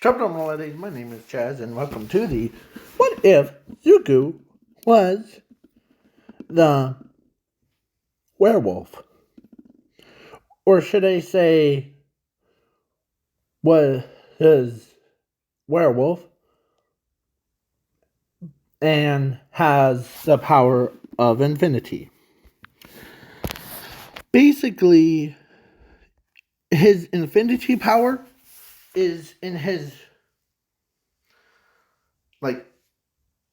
Top ladies, my name is Chaz, and welcome to the What If Zuko Was the Werewolf? Or should I say, was his werewolf and has the power of infinity? Basically, his infinity power is in his,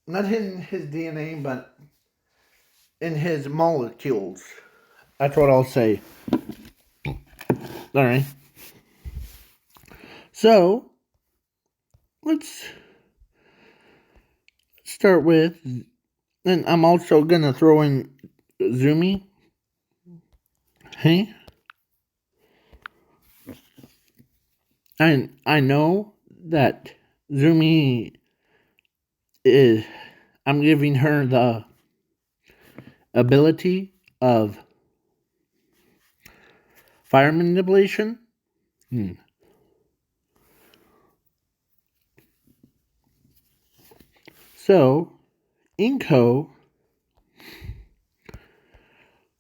not in his DNA, but in his molecules. That's what I'll say. Alright. So, let's start with, and I'm also going to throw in Zumi. Hey? I know that Zumi is, I'm giving her the ability of fire manipulation. So, Inko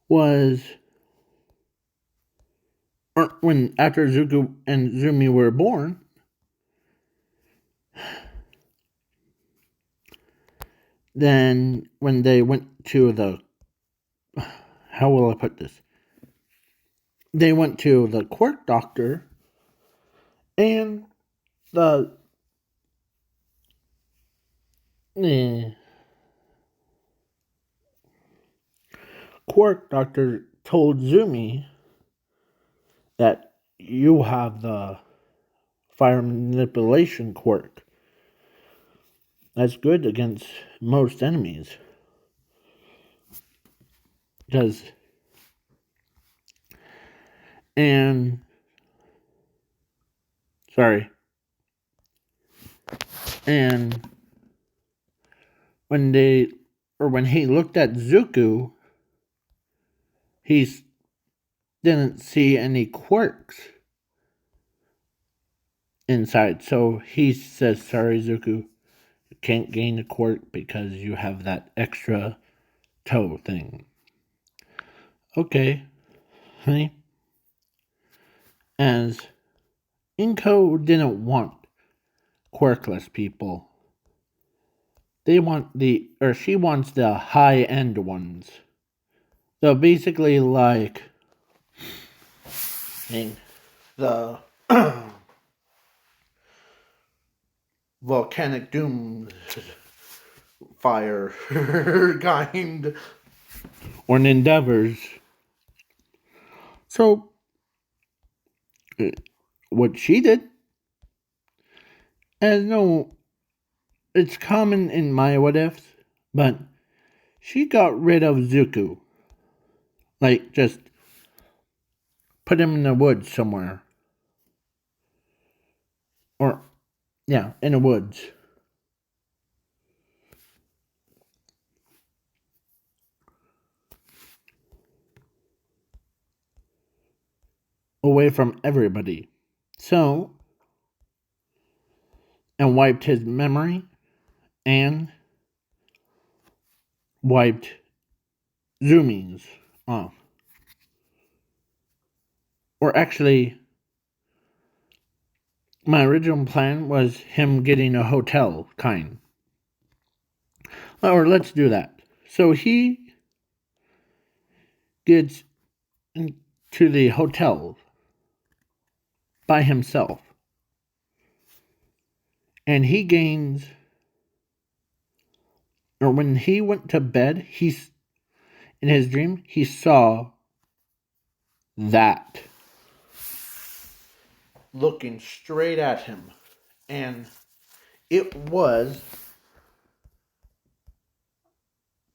was, or when after Zuko and Zumi were born, then when they went to the, how will I put this? They went to the quirk doctor, and the quirk doctor told Zumi that you have the fire manipulation quirk. That's good against most enemies. Because, and, sorry. And when he looked at Zuko, he didn't see any quirks inside. So he says, sorry, Zuko, you can't gain a quirk because you have that extra toe thing. Okay, honey. As Inko didn't want quirkless people. She wants the high-end ones. So basically like the volcanic doom fire kind or endeavors. So what she did, as no, it's common in my what ifs, but she got rid of Zuko. Like, just put him in the woods somewhere. Or, yeah, in the woods. Away from everybody. So, and wiped his memory and wiped Zumi's off. Or actually, my original plan was him getting a hotel kind. Or let's do that. So he gets into the hotel by himself. And he gains, or when he went to bed, in his dream, he saw that looking straight at him. And it was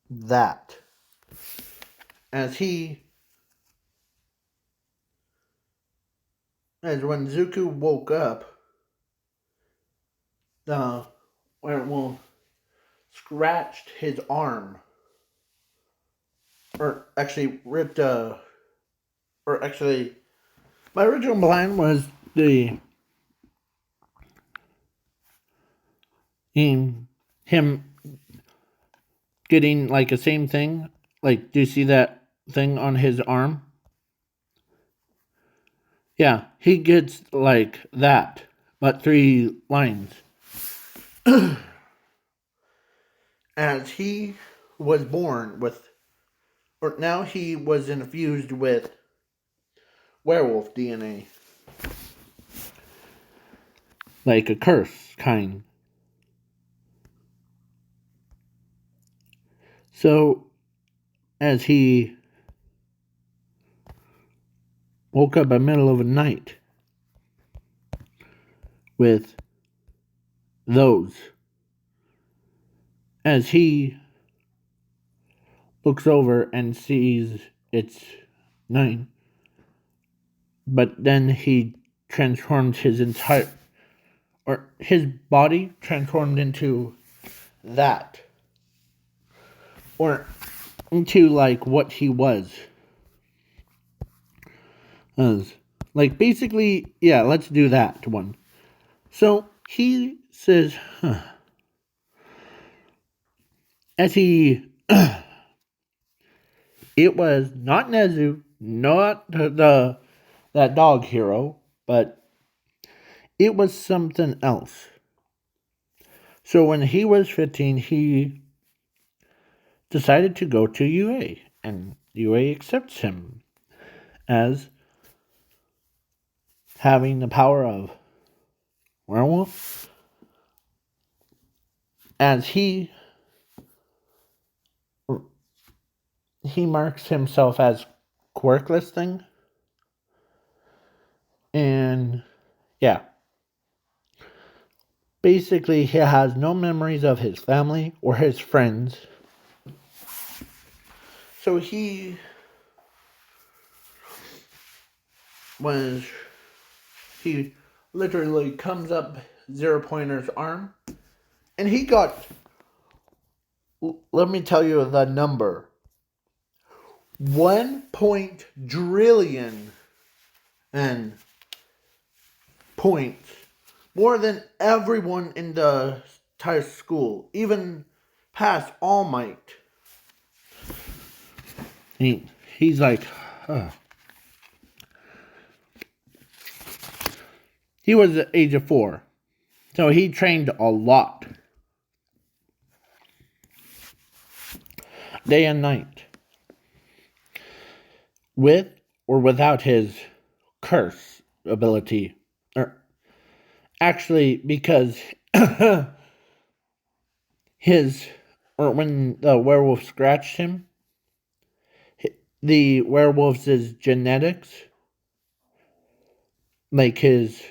that. As when Zuko woke up, the werewolf scratched his arm. Or actually ripped my original plan was him getting like the same thing. Like, do you see that thing on his arm? Yeah, he gets like that, but 3 lines. As he was born with, or now he was infused with werewolf DNA. Like a curse kind. So, as he woke up in the middle of the night with those, as he looks over and sees it's 9, but then he transforms his entire, or his body transformed into that, or into like what he was. Like basically, yeah, let's do that one. So he says, as he, it was not Nezu, not the that dog hero, but it was something else. So when he was 15, he decided to go to UA, and UA accepts him as having the power of werewolf, as he marks himself as quirkless thing, and yeah, basically he has no memories of his family or his friends. So he literally comes up Zero Pointer's arm, and he got, let me tell you the number, 1 trillion and points, more than everyone in the entire school, even past All Might. He's like, he was the age of 4, so he trained a lot, day and night, with or without his curse ability. Or actually, because when the werewolf scratched him, the werewolf's genetics, like his,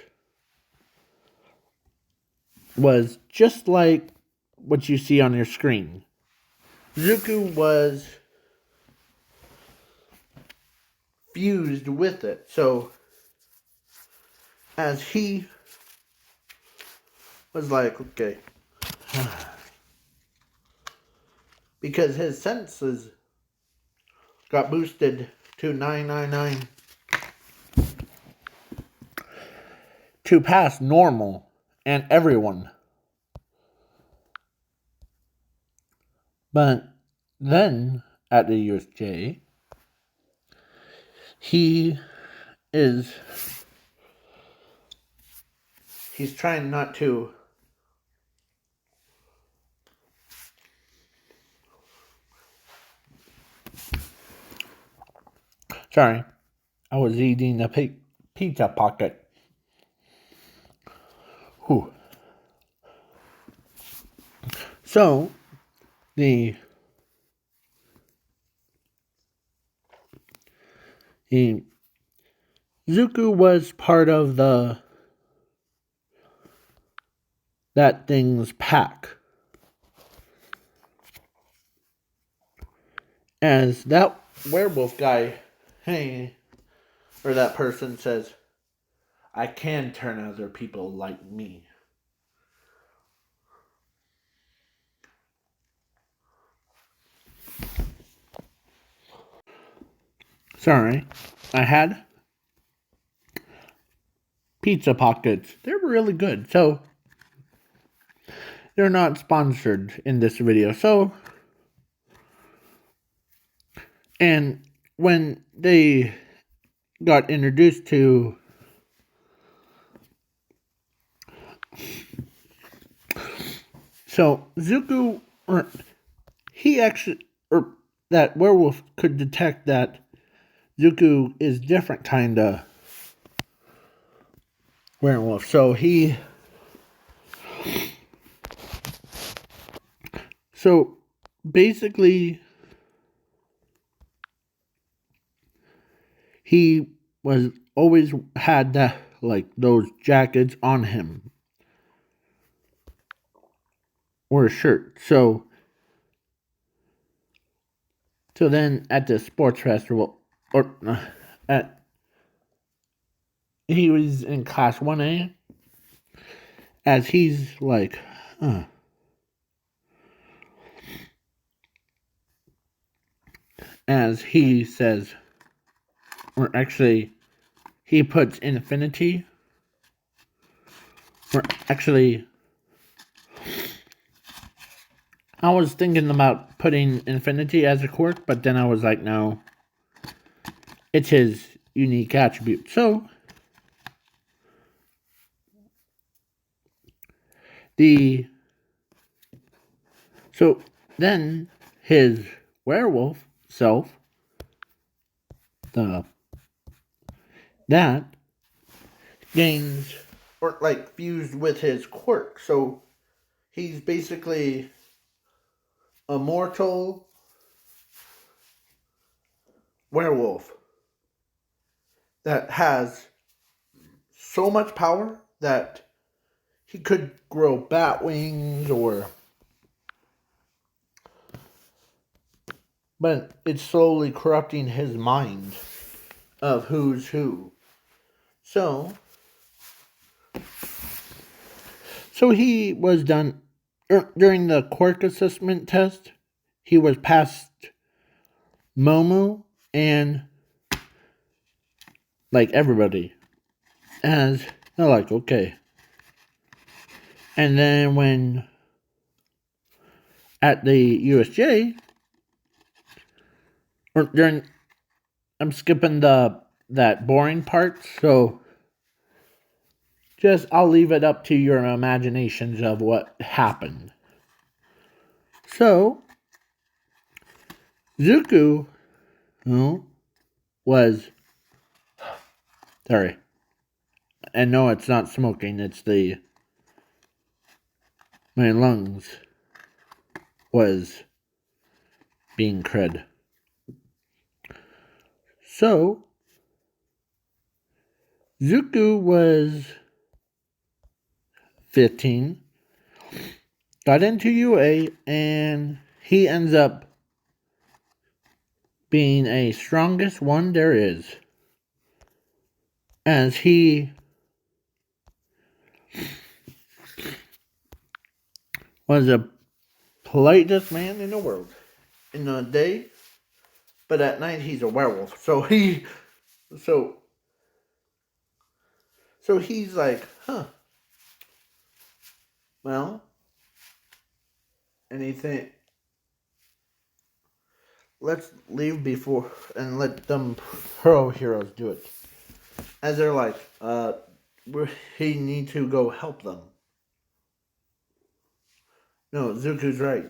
was just like what you see on your screen. Zuko was fused with it, so as he was like, okay, because his senses got boosted to 999 to pass normal and everyone. But then at the USJ, he's trying not to sorry, I was eating a pizza pocket. Whew. So Zuko was part of that thing's pack. As that werewolf guy, hey, or that person says, I can turn other people like me. Sorry, I had pizza pockets. They were really good. So they're not sponsored in this video. So, and when they got introduced to Zuko, or he actually, or that werewolf could detect that Zuko is different kind of werewolf. So basically, he was always had that, like, those jackets on him or a shirt. So then at the sports festival, or at he was in class 1A, as he's like, as he says, or actually, he puts infinity, or actually, I was thinking about putting infinity as a quirk, but then I was like, no, it's his unique attribute. So then his werewolf self, that gains, or like fused with his quirk. So he's basically a mortal werewolf that has so much power that he could grow bat wings, but it's slowly corrupting his mind of who's who. So he was done during the quirk assessment test. He was past Momo and like everybody, as they're like, okay. And then when at the USJ, or during, I'm skipping that boring part, so I'll leave it up to your imaginations of what happened. So Zuko, was, sorry, and no, it's not smoking, it's my lungs was being cred. So Zuko was 15, got into UA, and he ends up being a strongest one there is, as he was the politest man in the world in the day, but at night he's a werewolf. So he's like, well, anything. Let's leave before and let them pro heroes do it. As they're like, he need to go help them. No, Zuko's right.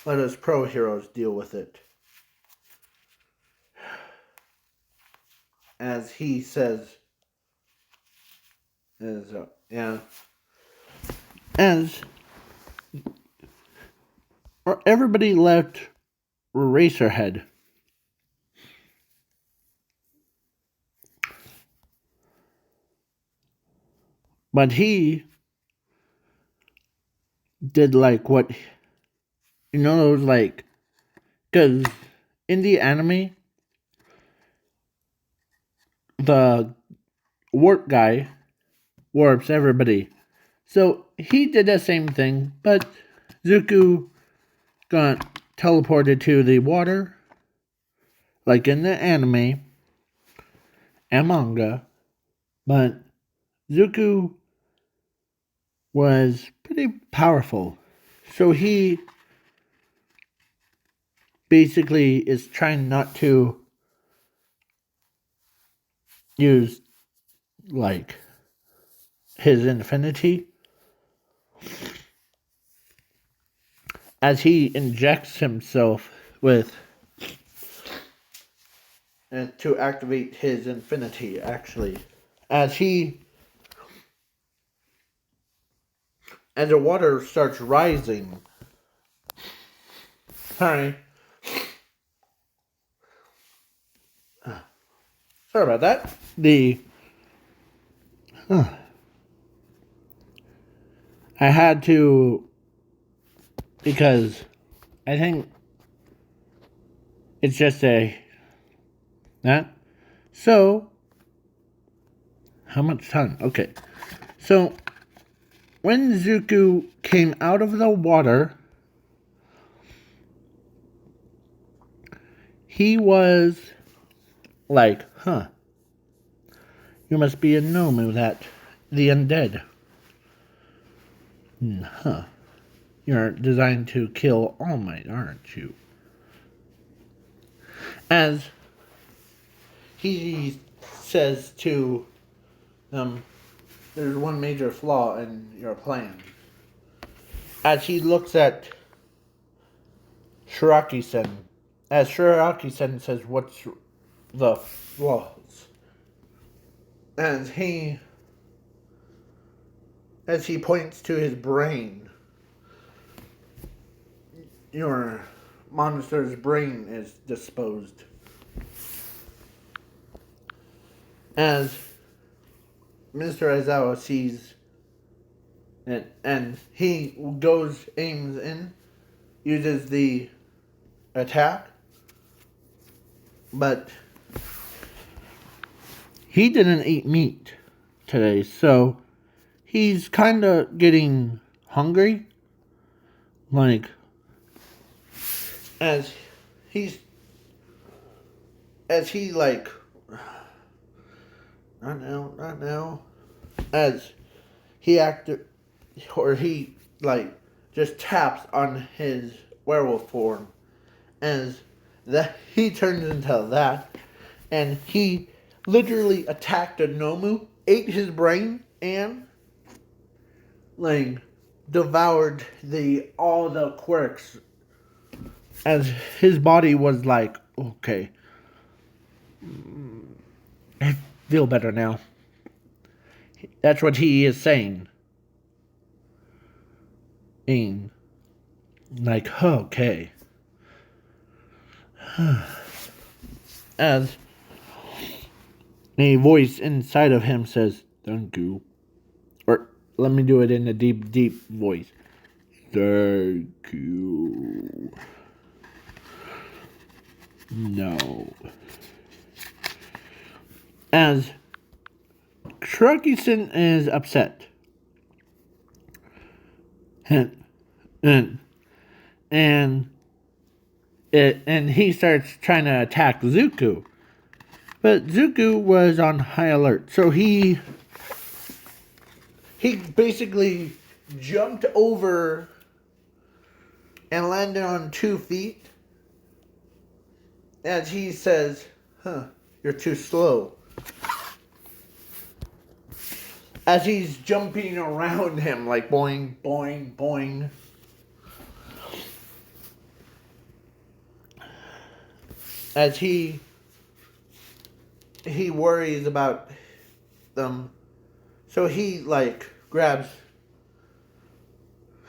Let us pro heroes deal with it. As he says, everybody left Eraserhead. But he did like what, like, because in the anime, the warp guy warps everybody. So he did the same thing, but Zuko got teleported to the water, like in the anime and manga. But Zuko was pretty powerful. So he basically is trying not to use like his infinity as he injects himself with and to activate his infinity actually as the water starts rising. Sorry. Sorry about that. I had to, because I think it's just that. So, how much time? Okay. So, when Zuko came out of the water, he was like, you must be a gnome that the undead. You're designed to kill All Might, aren't you? As he says to them, there's one major flaw in your plan. As he looks at Shiraki-sen, as Shiraki-sen says, what's the flaws? As he points to his brain, your monster's brain is disposed. As Mr. Aizawa sees it, and he aims in, uses the attack, but he didn't eat meat today, so he's kind of getting hungry. Like, as he like, not now, as he like just taps on his werewolf form, as that he turns into that, and he literally attacked a Nomu, ate his brain, and like devoured all the quirks. As his body was like, okay, I feel better now. That's what he is saying. And like, okay. As a voice inside of him says, thank you. Or let me do it in a deep, deep voice. Thank you. No. As Shiraki-sen is upset. And he starts trying to attack Zuko. But Zuko was on high alert. So he basically jumped over and landed on 2 feet. As he says, you're too slow. As he's jumping around him like boing, boing, boing. As he worries about them. So he like grabs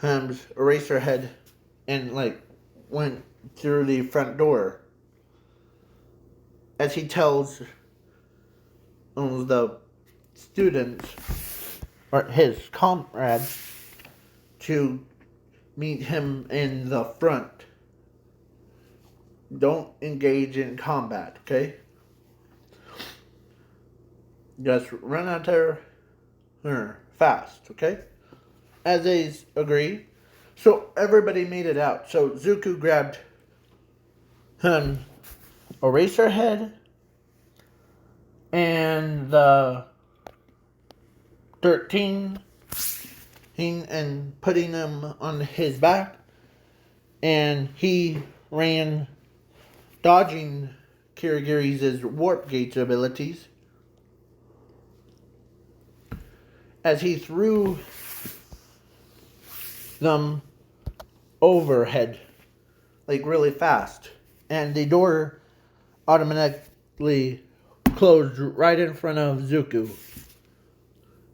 Ham's eraser head and like went through the front door. As he tells the students or his comrades to meet him in the front. Don't engage in combat, okay? Just run out there fast, okay? As they agree. So everybody made it out. So Zuko grabbed Eraserhead and the 13 and putting him on his back, and he ran, dodging Kirigiri's warp gates abilities as he threw them overhead, like really fast, and the door automatically closed right in front of Zuko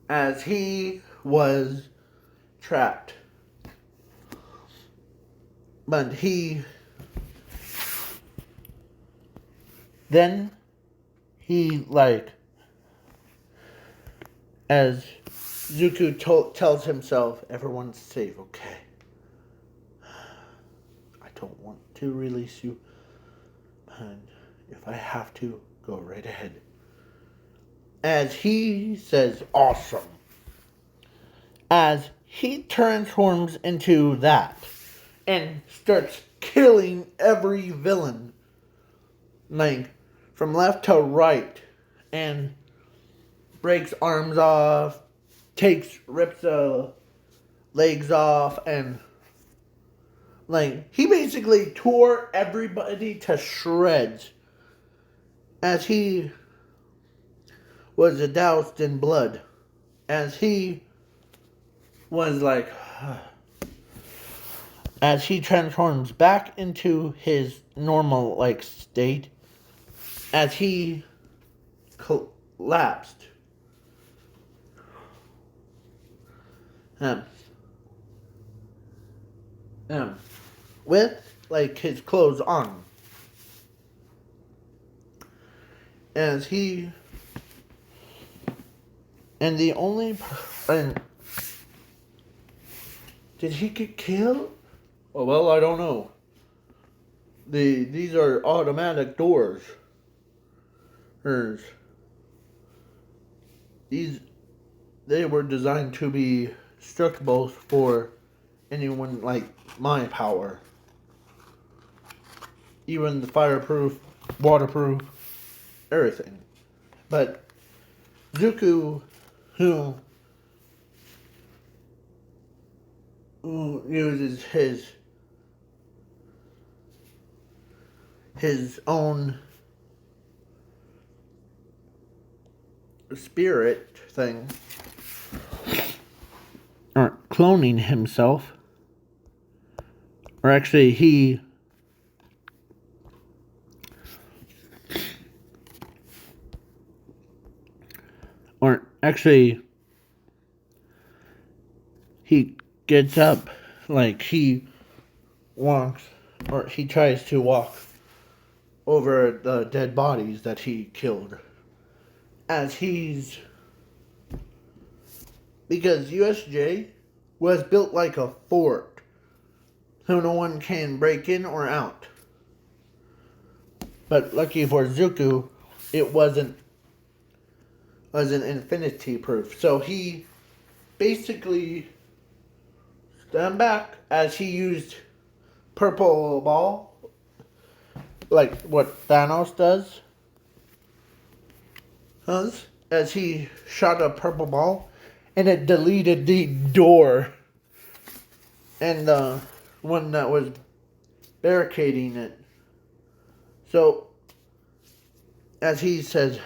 as he was trapped. But then he as Zuko tells himself, everyone's safe, okay? I don't want to release you, and if I have to, go right ahead. As he says, awesome. As he transforms into that and starts killing every villain, like from left to right, and breaks arms off, rips legs off, and he basically tore everybody to shreds as he was doused in blood, as he was as he transforms back into his normal state, as he collapsed. With his clothes on, as he and the only did he get killed? Oh well, I don't know. These are automatic doors. They were designed to be destructible for anyone like my power. Even the fireproof, waterproof, everything. But Zuko, who uses his own spirit thing, or cloning himself, or actually he gets up, he walks, or he tries to walk over the dead bodies that he killed, as because USJ was built like a fort, so no one can break in or out. But lucky for Zuko, it wasn't infinity proof. So he basically stand back as he used purple ball, like what Thanos does, as he shot a purple ball, and it deleted the door and the one that was barricading it. So as he says,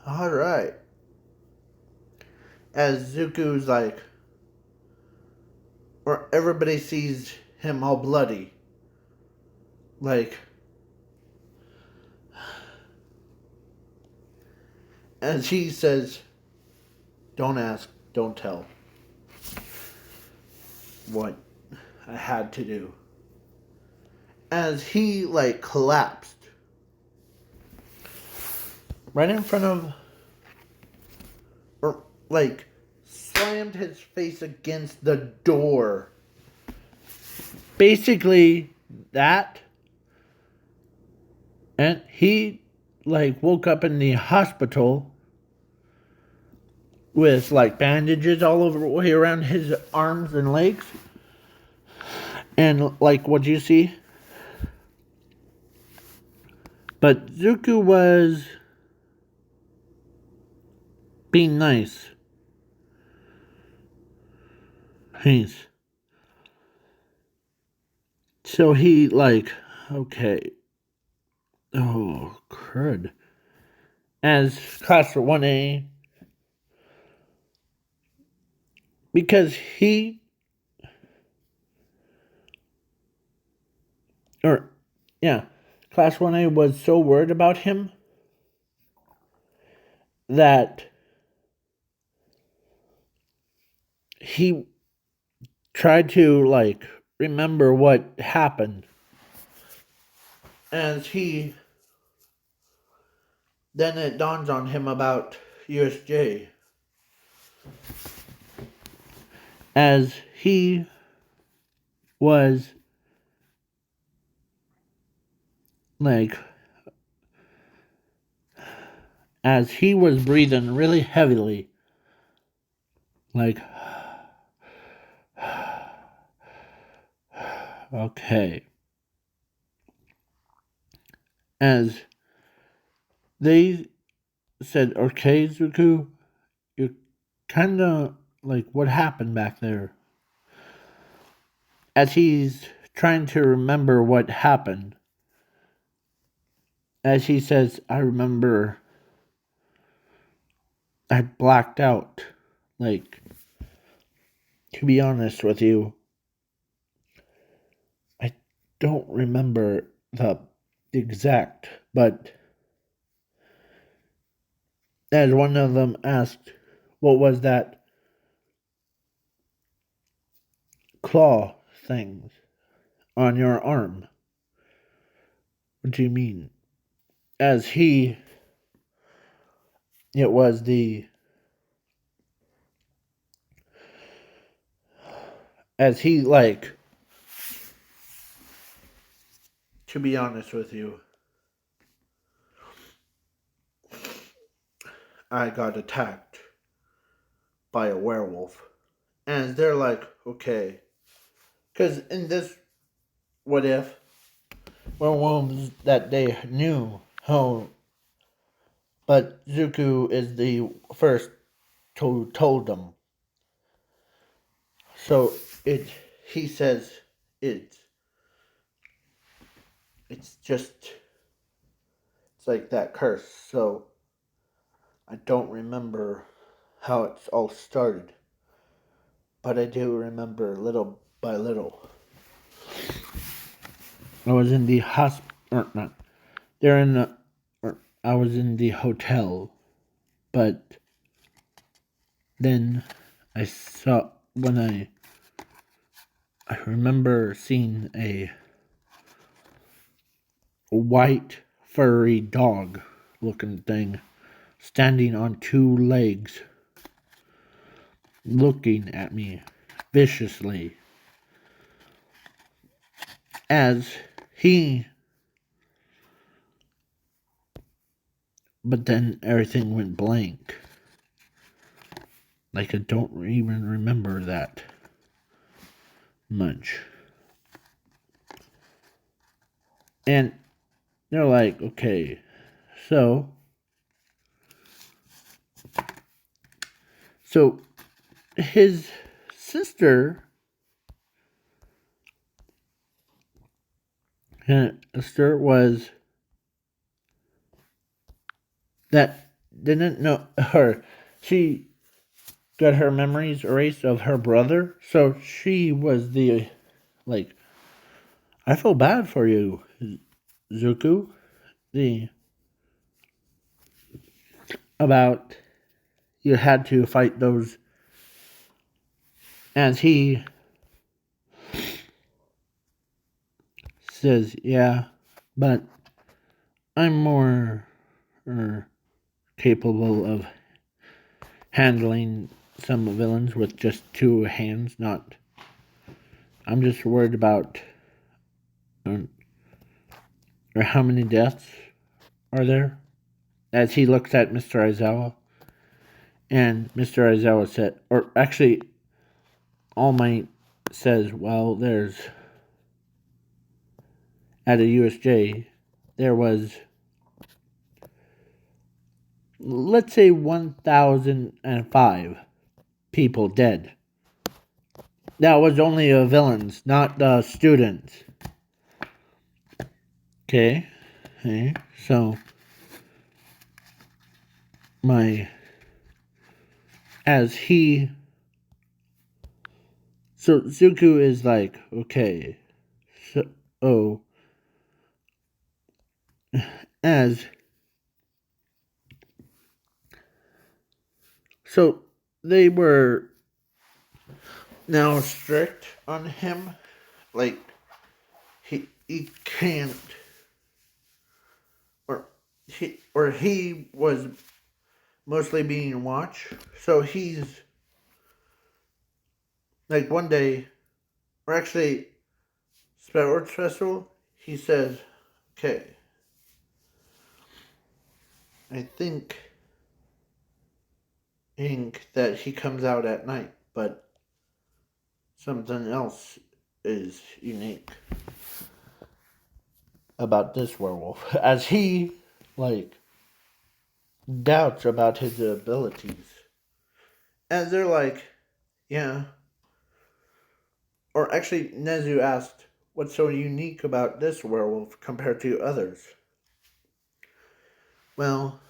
all right. As Zuko's or everybody sees him all bloody. As he says, don't ask, don't tell. What I had to do. As he collapsed right in front of, or slammed his face against the door. Basically that, and he woke up in the hospital with bandages all over the way around his arms and legs. And what you see. But Zuko was being nice. He's so he like okay. Oh crud. As class for 1A because he or yeah, class 1A was so worried about him that he tried to like remember what happened as he then it dawns on him about USJ as he was like as he was breathing really heavily like okay as they said okay Zuko you're kinda like what happened back there as he's trying to remember what happened as he says I remember I blacked out like to be honest with you I don't remember the exact but as one of them asked what was that claw thing on your arm what do you mean as he it was the as he like to be honest with you I got attacked by a werewolf and they're like okay because in this what if werewolves that they knew how but Zuko is the first who told them so it he says it it's just it's like that curse so I don't remember how it's all started but I do remember little by little I was in the hospital or not they're in the or I was in the hotel but then I saw when I remember seeing a white furry dog looking thing standing on two legs looking at me viciously as he but then everything went blank like I don't even remember that much and they're like okay so his sister was that didn't know her. She got her memories erased of her brother, so she was the like. I feel bad for you, Zuko. The about you had to fight those, as he says, yeah, but I'm more capable of handling some villains with just two hands. Not, I'm just worried about or how many deaths are there. As he looks at Mr. Aizawa, and Mr. Aizawa said, or actually, All Might says, well, there's at a USJ, there was let's say 1,005 people dead. That was only the villains, not the students. Okay. Okay. So my as he so Zuko is like, okay. So oh as so they were now strict on him. Like he can't he was mostly being watched. So he's like one day, or actually, Sports Festival, he says, okay, I think that he comes out at night, but something else is unique about this werewolf. As he, like, doubts about his abilities. As they're like, yeah. Or actually, Nezu asked, what's so unique about this werewolf compared to others? Well,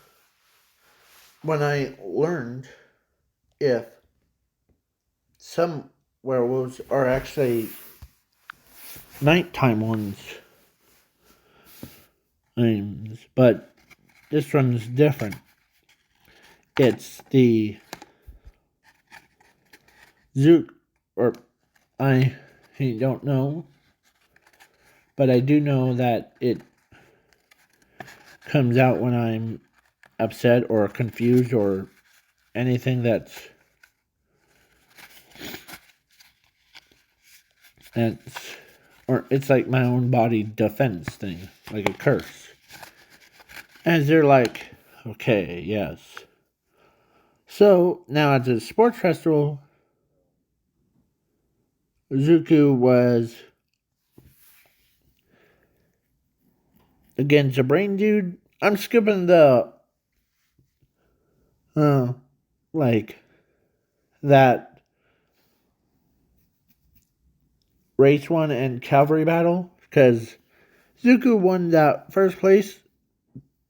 when I learned if some werewolves are actually nighttime ones, but this one's different. It's the Zook, or I don't know, but I do know that it comes out when I'm upset or confused or anything that's or it's like my own body defense thing, like a curse. As they're like, okay, yes. So now at the sports festival, Zuko was against a brain dude. I'm skipping the like that race one and cavalry battle because Zuko won that first place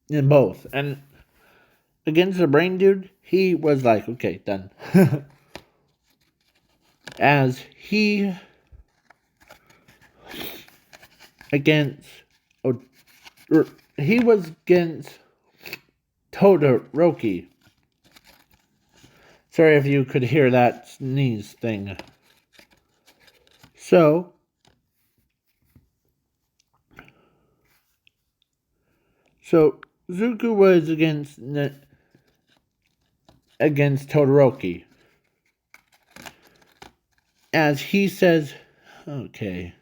in both. And against the brain dude, he was like, okay, done. As he against oh, he was against Todoroki. Sorry if you could hear that sneeze thing. So Zuko was against Todoroki. As he says, okay.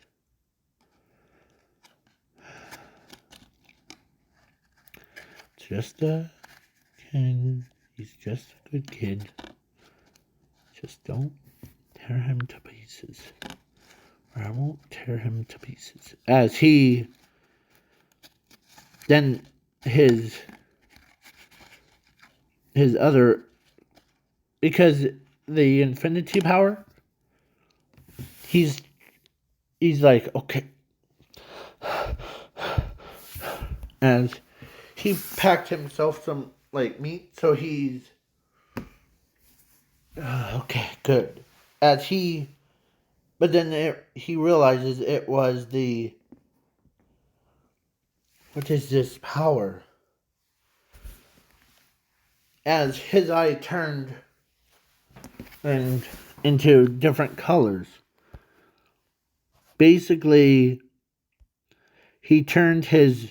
Just a kid. He's just a good kid. Just don't tear him to pieces. Or I won't tear him to pieces. As he then his other, because the infinity power, he's like, okay. As he packed himself some like meat, so he's okay, good. As he, but then he realizes it was what is this power? As his eye turned and into different colors. Basically, he turned his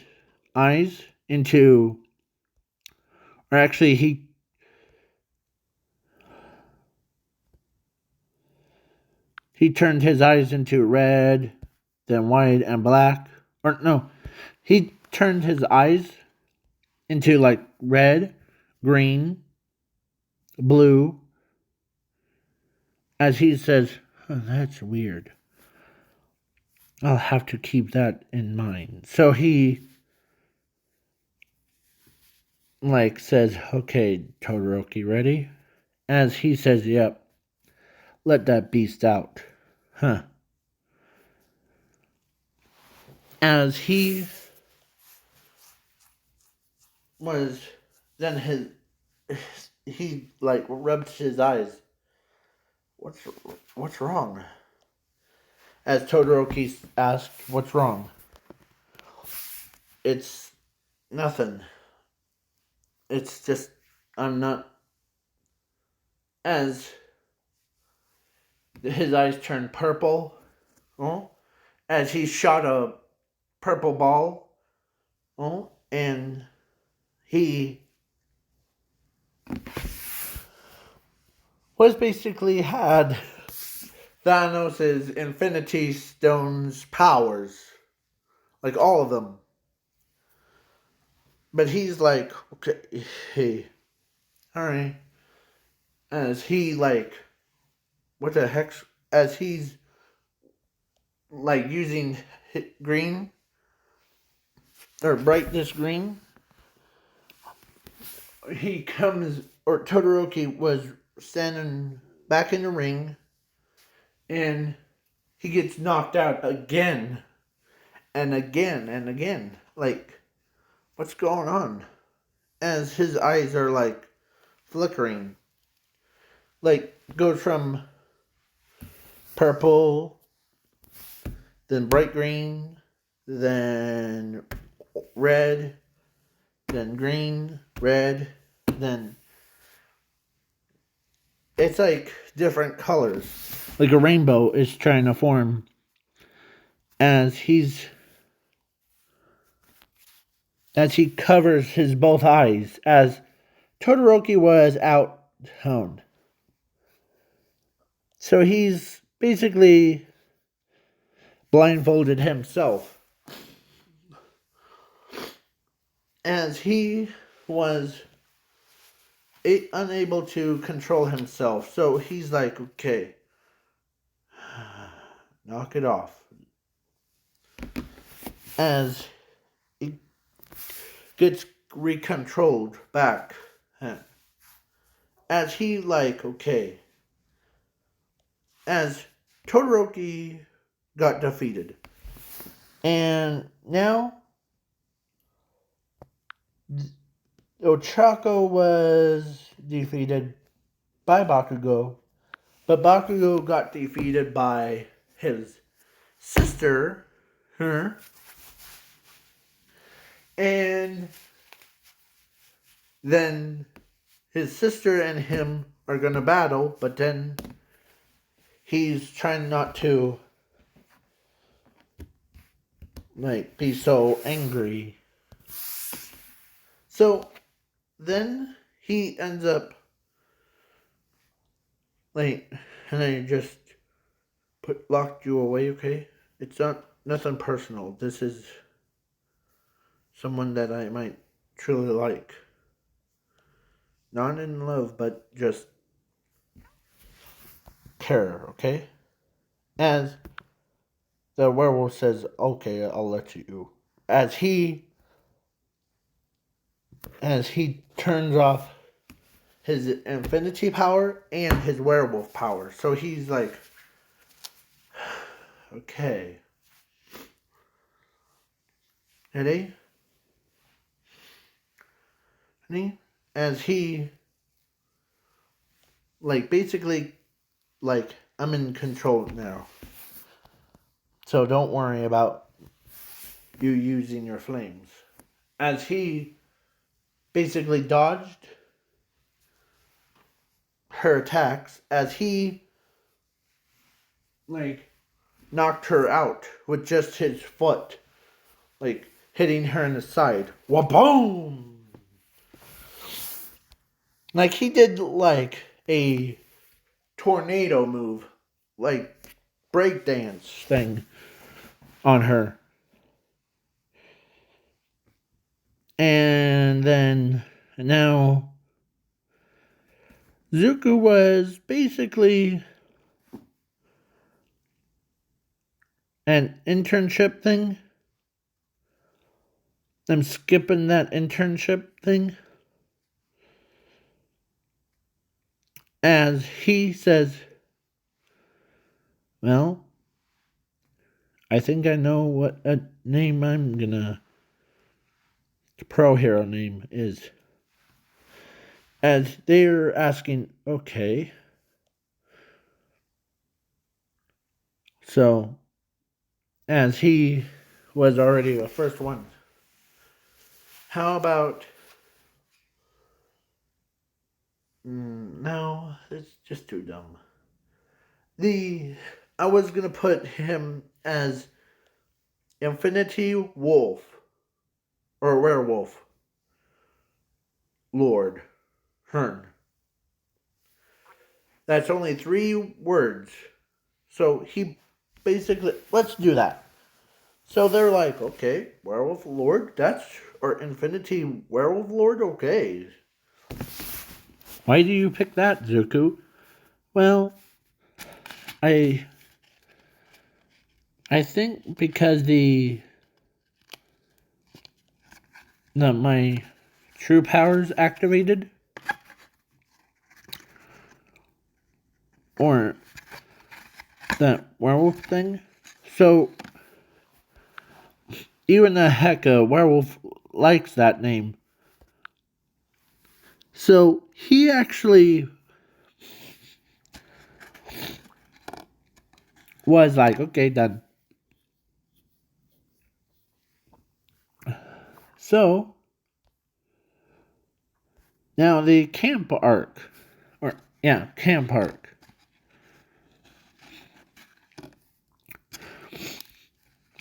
eyes into, or actually he turned his eyes into red, then white and black. Or no, he turned his eyes into like red, green, blue. As he says, oh, that's weird. I'll have to keep that in mind. So he says, okay, Todoroki, ready? As he says, yep, let that beast out. Huh. As he was, then he rubbed his eyes. What's wrong? As Todoroki asked, what's wrong? It's nothing. It's just, I'm not. As his eyes turned purple, oh, as he shot a purple ball, oh, and he was basically had Thanos' Infinity Stones powers, like all of them. But he's like, okay, hey, alright. As he what the heck? As he's using green or brightness green, he comes, or Todoroki was standing back in the ring, and he gets knocked out again and again and again. What's going on? As his eyes are flickering. Goes from purple, then bright green, then red, then green, red, then it's different colors. Like a rainbow is trying to form as he covers his both eyes as Todoroki was out-toned. So he's basically blindfolded himself. As he was unable to control himself. So he's like, okay, knock it off. As he gets recontrolled back. As he okay. As Todoroki got defeated. And now Ochako was defeated by Bakugo, but Bakugo got defeated by his sister, and then his sister and him are gonna battle, but then he's trying not to be so angry. So then he ends up and I just locked you away, okay? It's nothing personal. This is someone that I might truly like. Not in love, but just care, okay? As the werewolf says, okay, I'll let you. As he turns off his infinity power and his werewolf power. So he's like, okay. Ready? As he, basically, I'm in control now. So don't worry about you using your flames. As he basically dodged her attacks, as he, knocked her out with just his foot, hitting her in the side. Waboom! He did, a tornado move, breakdance thing on her. And then, now, Zuko was basically an internship thing. I'm skipping that internship thing. as he says, well, I think I know what a name I'm gonna, pro hero name is. As they're asking, okay, so as he was already the first one, how about, no, it's just too dumb. I was gonna put him as Infinity Wolf or Werewolf Lord Hearn. That's only 3 words. So he basically, let's do that. So they're like, okay, Werewolf Lord, or Infinity Werewolf Lord, okay. Why do you pick that, Zuko? Well, I think because my true powers activated, or that werewolf thing. So even the heck a werewolf likes that name. So he actually was like, okay, done. So now the camp arc, camp arc.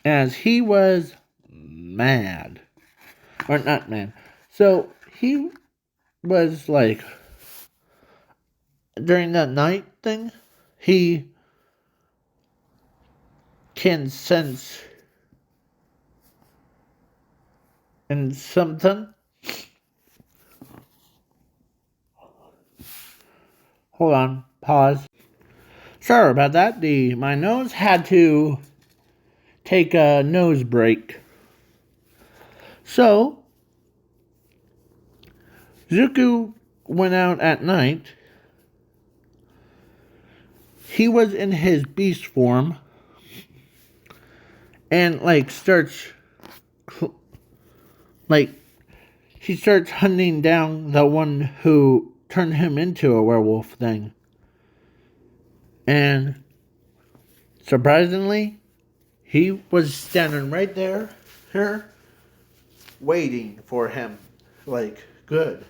As he was mad, or not mad. So he was like, during that night thing, he can sense and something. Hold on, pause. Sorry about that. My nose had to take a nose break. So Zuko went out at night. He was in his beast form and he starts hunting down the one who turned him into a werewolf thing. And surprisingly, he was standing right there, waiting for him. Like, good.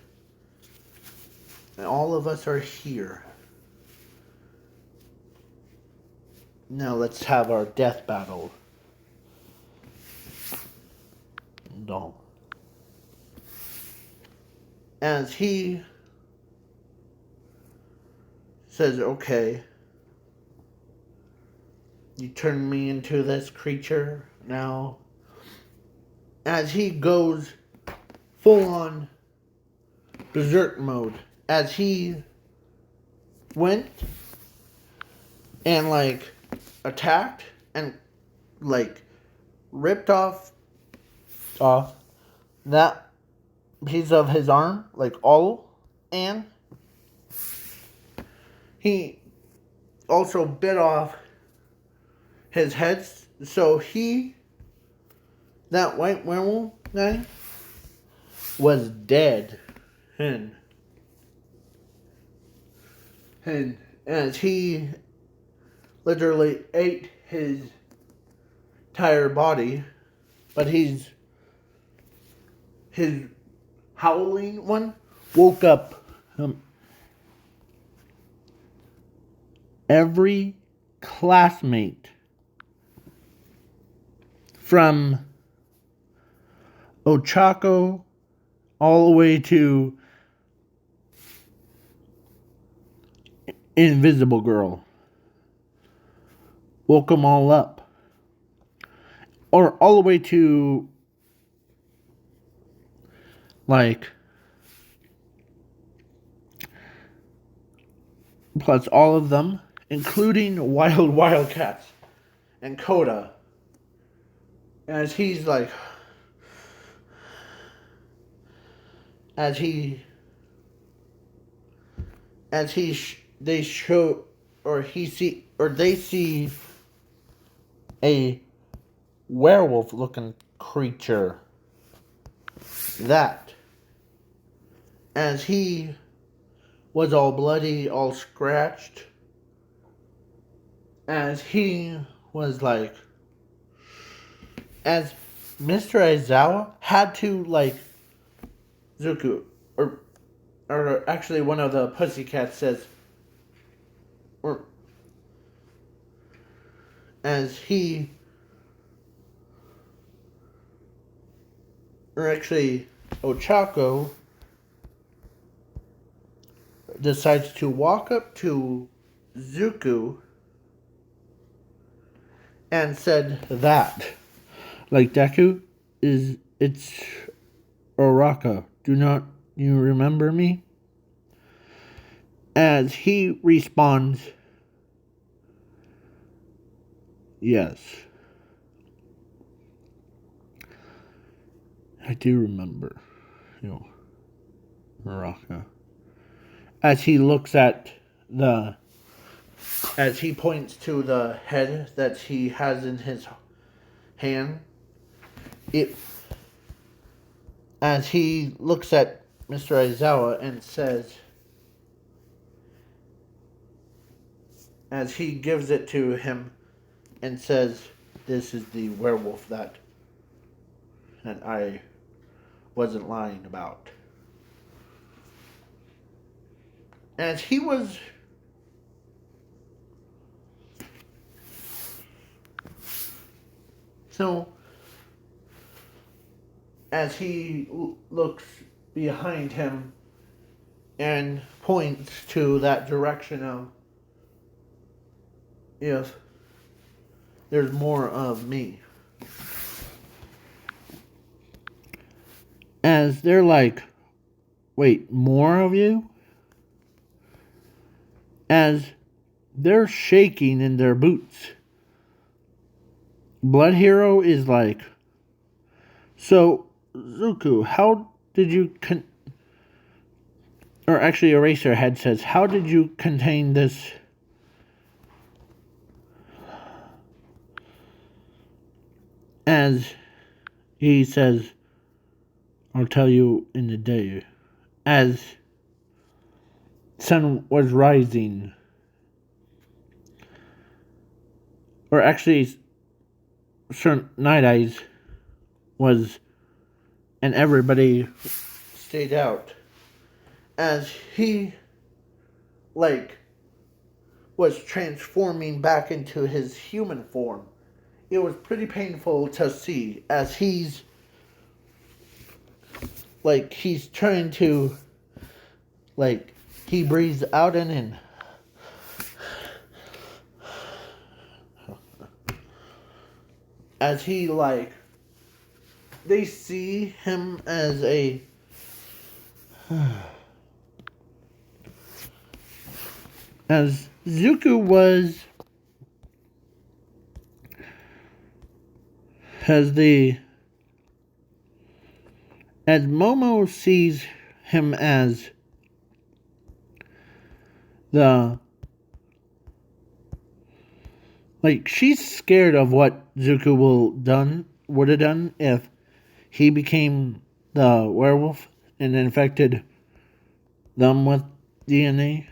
And all of us are here. Now let's have our death battle. No. As he says, okay, you turned me into this creature now. As he goes full on berserk mode. As he went and attacked and ripped off that piece of his arm, all, and he also bit off his head. So that white werewolf guy, was dead. And as he literally ate his entire body, but his howling one woke up every classmate from Ochako all the way to Invisible Girl. Woke them all up. Or all the way to plus all of them, including Wildcats and Coda. As he's as he they show, or he see, or they see a werewolf-looking creature. That, as he was all bloody, all scratched, as he was like, as Mr. Aizawa had to, like, Zuko, or actually one of the pussycats says, or as he, or actually Ochako decides to walk up to Zuko and said that, like, Deku, it's Oraka. Do not you remember me? As he responds, yes. I do remember you, Oraka. As he looks at as he points to the head that he has in his hand, as he looks at Mr. Aizawa and says, as he gives it to him and says, this is the werewolf that I wasn't lying about. As he was so, as he looks behind him and points to that direction of, if there's more of me. As they're like, wait, more of you? As they're shaking in their boots. Blood Hero is like, so, Zuko, how did you or actually Eraserhead says, how did you contain this? As he says, I'll tell you in the day. As sun was rising, or actually Sir Night Eyes was, and everybody stayed out, as he, like, was transforming back into his human form. It was pretty painful to see, as he's trying to, like, he breathes out and in. As he, like, they see him as a as Zuko was as Momo sees him as she's scared of what Zuko would have done if he became the werewolf and infected them with DNA.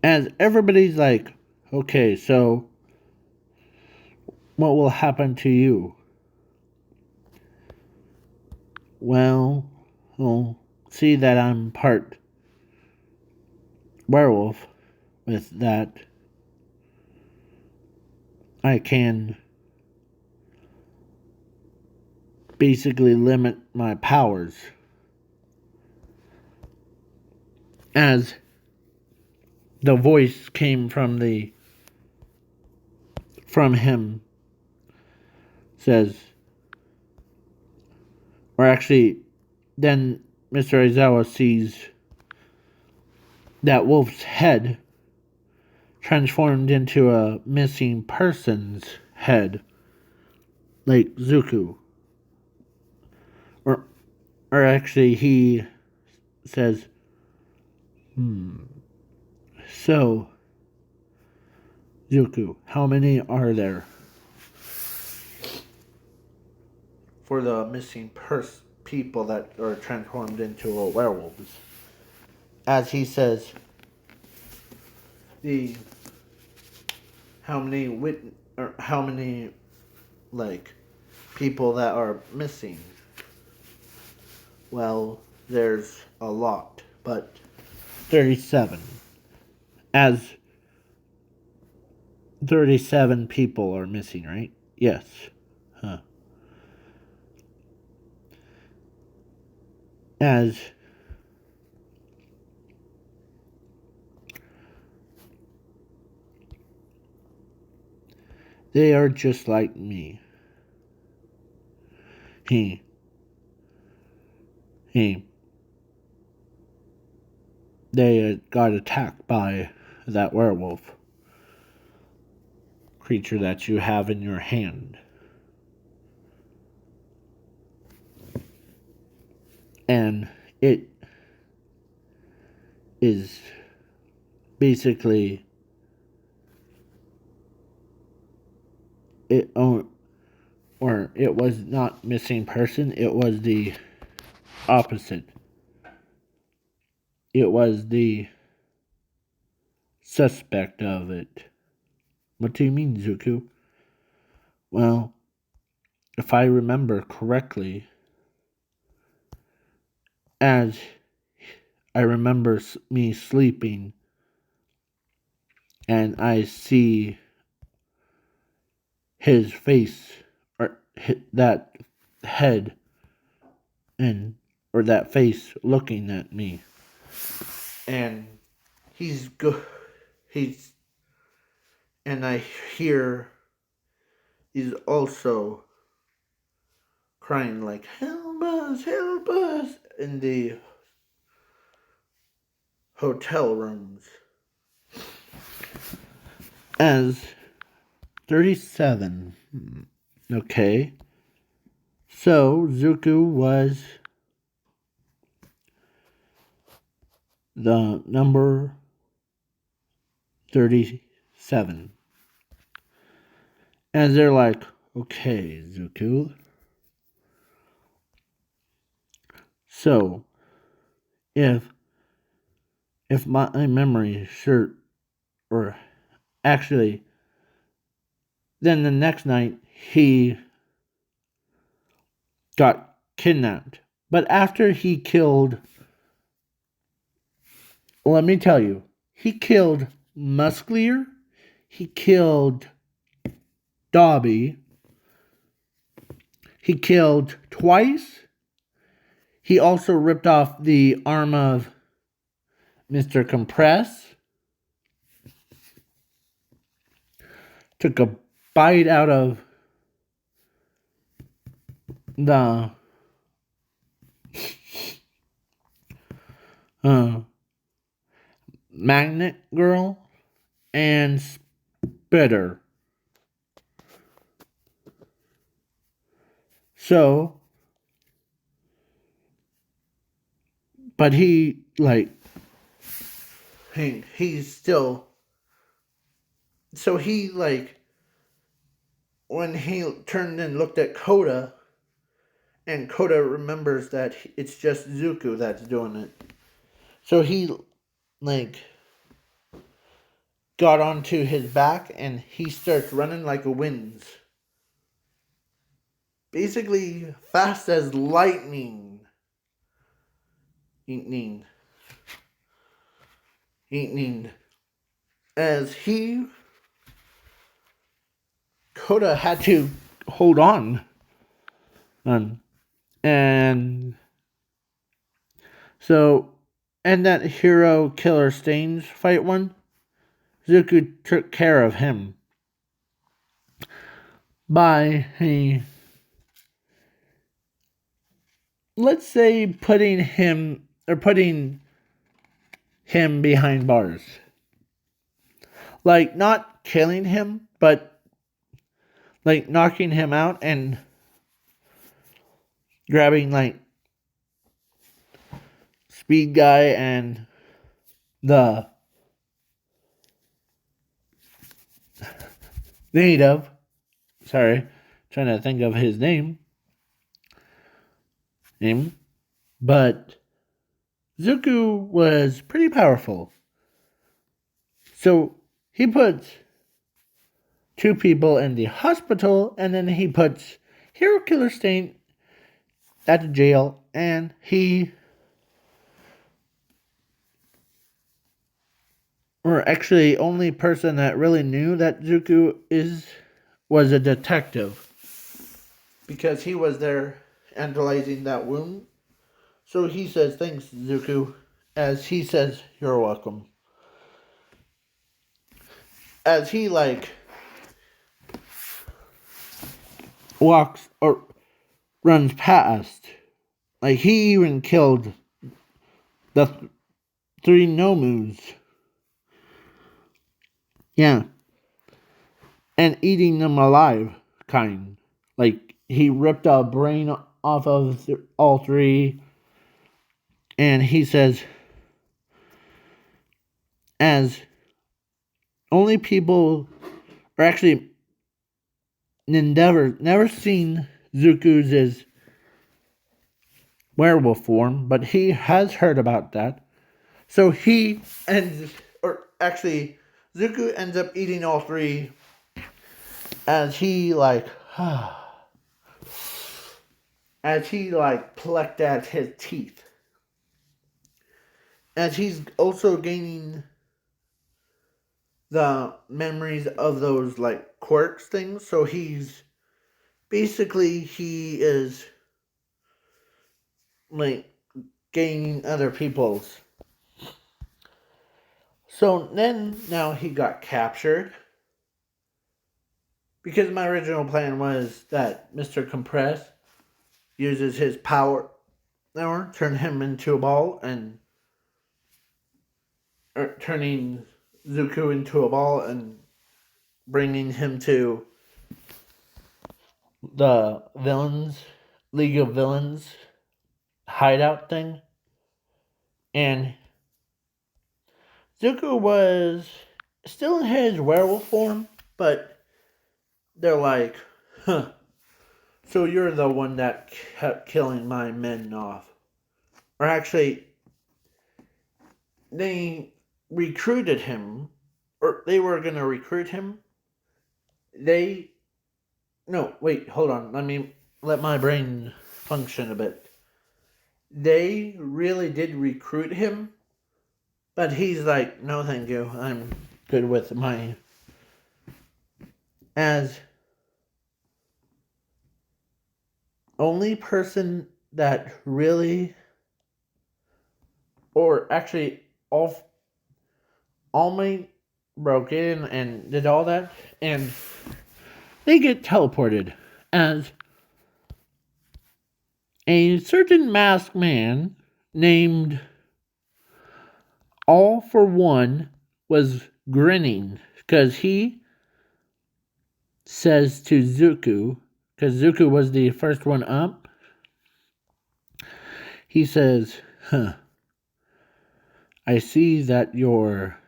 As everybody's like, okay, so what will happen to you? Well, we'll see that I'm part werewolf. With that, I can basically limit my powers. As the voice came from him, says, or actually, then Mr. Aizawa sees that wolf's head transformed into a missing person's head, like Zuko. Or actually, he says, So, Zuko, how many are there for the missing people that are transformed into a werewolves? As he says, the how many like people that are missing? Well, there's a lot, but 37. As 37 people are missing, right? Yes. Huh. As they are just like me. He they got attacked by that werewolf creature that you have in your hand. And it is basically it or it was not missing person, it was the opposite. It was the suspect of it. What do you mean, Zuko? Well, if I remember correctly, as I remember me sleeping and I see his face or that head and or that face looking at me, and he's and I hear he's also crying like help us in the hotel rooms. As 37. Okay. So Zuko was the number 37. And they're like, okay, Zuko. So if my memory sure or actually then the next night he got kidnapped. But after he killed, let me tell you, he killed Musclier, he killed Dobby, he killed twice. He also ripped off the arm of Mr. Compress, took a bite out of the magnet girl, and Spitter. So, but he, like, he's still, so he, like, when he turned and looked at Koda, and Koda remembers that it's just Zuko that's doing it. So he, like, got onto his back and he starts running like a wind. Basically, fast as lightning. Lightning. As Koda had to hold on. And so, and that hero killer Stains fight one, Zuko took care of him by let's say putting him behind bars. Like not killing him, but like knocking him out and grabbing like Speed Guy and the native, sorry, trying to think of his name, but Zuko was pretty powerful. So he puts two people in the hospital, and then he puts Hero Killer Stain at the jail, and or actually, only person that really knew that Zuko was a detective, because he was there analyzing that wound. So he says, "Thanks, Zuko," as he says, "You're welcome." As he walks or runs past, he even killed the three Nomus. Yeah, and eating them alive, kind. He ripped a brain off of all three, and he says, as only people, or actually, never seen Zuko's werewolf form, but he has heard about that. So he ends, or actually, Zuko ends up eating all three, as he plucked at his teeth. As he's also gaining the memories of those quirks things. So he is gaining other people's. So then now he got captured, because my original plan was that Mr. Compress uses his power, or turn him into a ball, and turning Zuko into a ball and bringing him to the villains, League of Villains hideout thing. And Zuko was still in his werewolf form, but they're like, huh, so you're the one that kept killing my men off. Or actually, they recruited him, or they were going to recruit him. No, wait, hold on. Let my brain function a bit. They really did recruit him, but he's like, no, thank you. I'm good with my. As only person that really, or actually, all my broke in and did all that, and they get teleported as a certain masked man named All for One was grinning, because he says to Zuko, because Zuko was the first one up, he says, huh, I see that your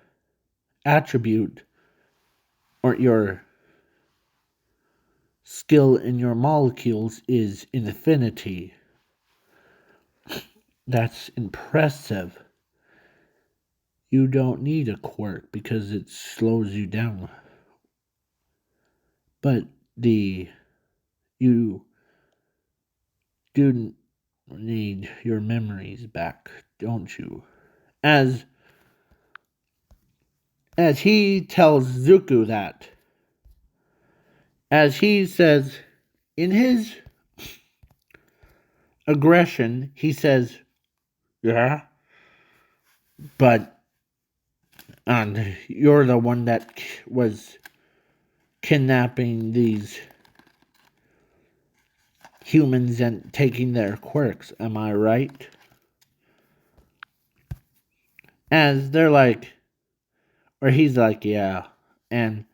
attribute, or your skill in your molecules, is infinity. That's impressive. You don't need a quirk because it slows you down. But you do need your memories back, don't you? As he tells Zuko that, as he says in his aggression, he says, yeah, but and you're the one that was kidnapping these humans and taking their quirks, am I right? As they're like, or he's like, yeah, and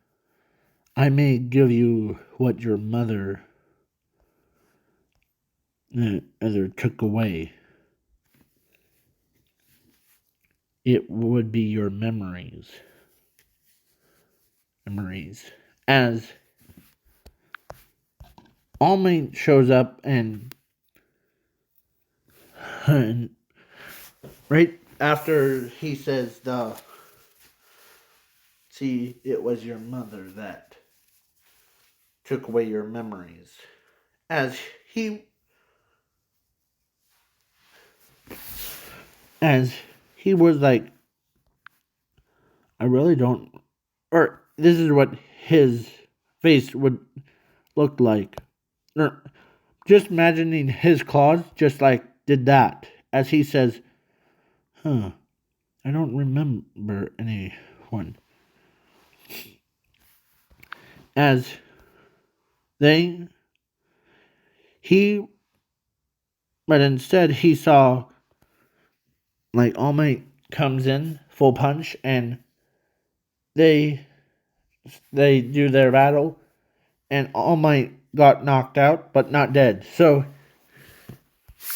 I may give you what your mother took away. it would be your memories. As All Might shows up and right after he says see, it was your mother that took away your memories. As he as he was like, I really don't, or this is what his face would look like. Or just imagining his claws just like did that. As he says, I don't remember anyone. As they, he, but instead he saw like All Might comes in full punch and they do their battle and All Might got knocked out but not dead. So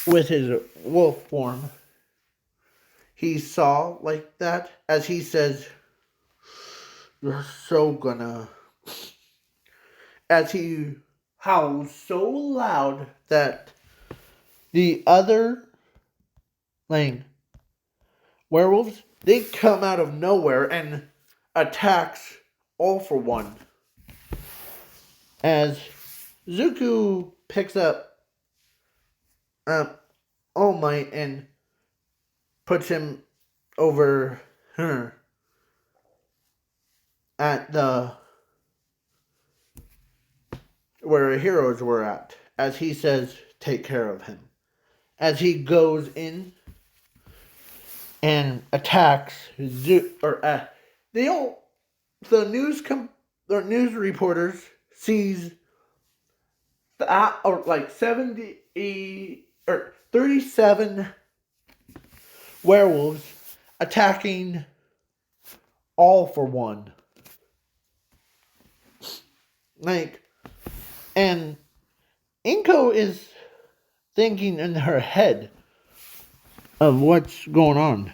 with his wolf form, he saw like that as he says, "You're so gonna," as he howls so loud that the other like werewolves, they come out of nowhere and attacks All for One. As Zuko picks up All Might and puts him over her at the where heroes were at, as he says, take care of him. As he goes in and attacks they all the news reporters sees that or like 70 or 37 werewolves attacking All for One. Like, and Inko is thinking in her head of what's going on.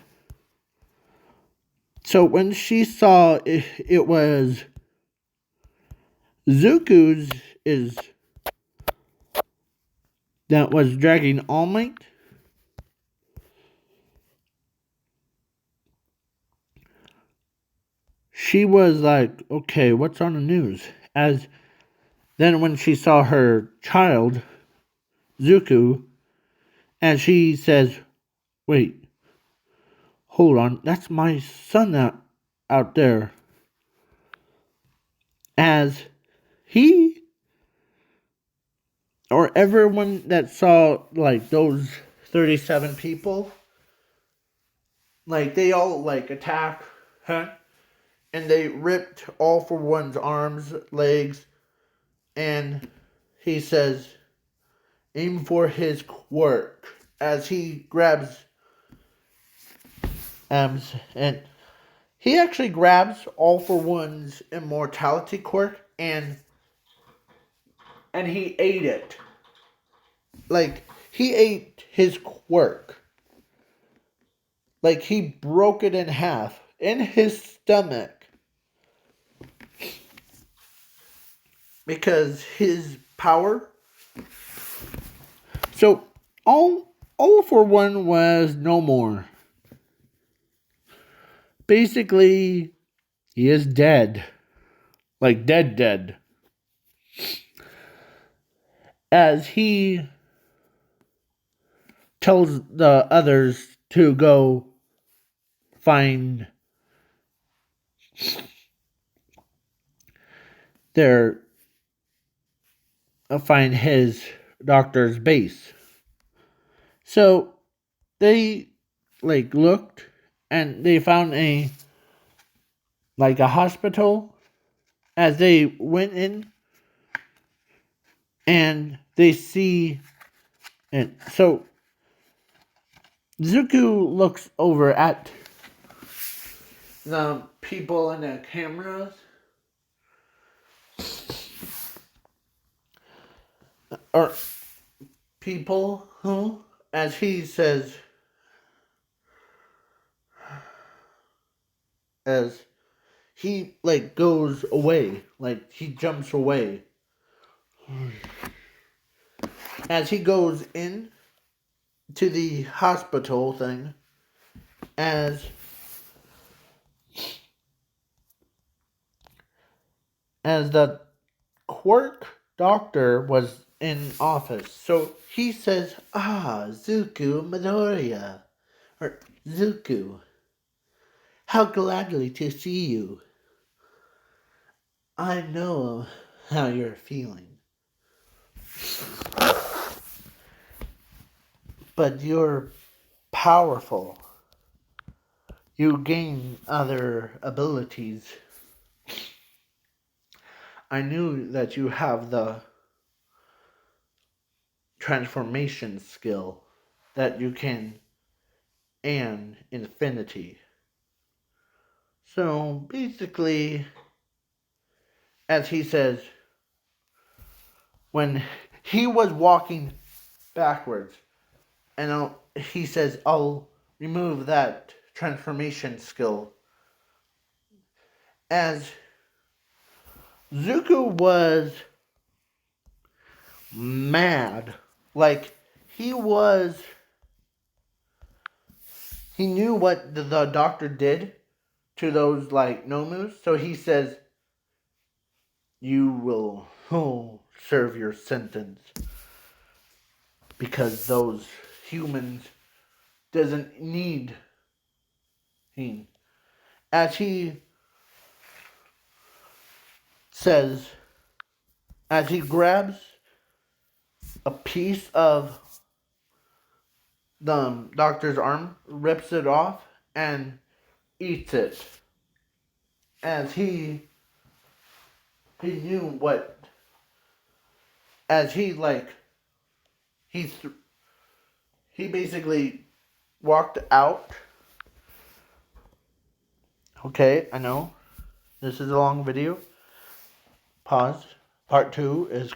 So when she saw it was Zuko's is that was dragging All Might, she was like, okay, what's on the news? As then when she saw her child, Zuko, and she says, wait, hold on, that's my son out there. As he or everyone that saw like those 37 people, like they all like attack her and they ripped All for One's arms, legs, and he says, aim for his quirk, as he grabs and he actually grabs All for One's immortality quirk and he ate it. Like he ate his quirk. Like he broke it in half in his stomach. Because his power. So all for One was no more. Basically, he is dead. Like dead. As he tells the others to go find find his doctor's base. So they like looked and they found a hospital. As they went in and they see it. So Zuko looks over at the people in the cameras. Or people who, as he says, as he like goes away, like he jumps away. As he goes in to the hospital thing, as the quirk doctor was in office. So he says, Zuku Midoriya, or Zuku, how gladly to see you. I know how you're feeling, but you're powerful. You gain other abilities. I knew that you have the transformation skill that you can and infinity. So basically, as he says, when he was walking backwards, and he says, I'll remove that transformation skill. As Zuko was mad, like he knew what the doctor did to those like Nomus, so he says, you will serve your sentence because those humans doesn't need him. As he says, as he grabs a piece of the doctor's arm, rips it off, and eats it. As he knew what, as he like, he basically walked out. Okay, I know. This is a long video. Pause. Part 2 is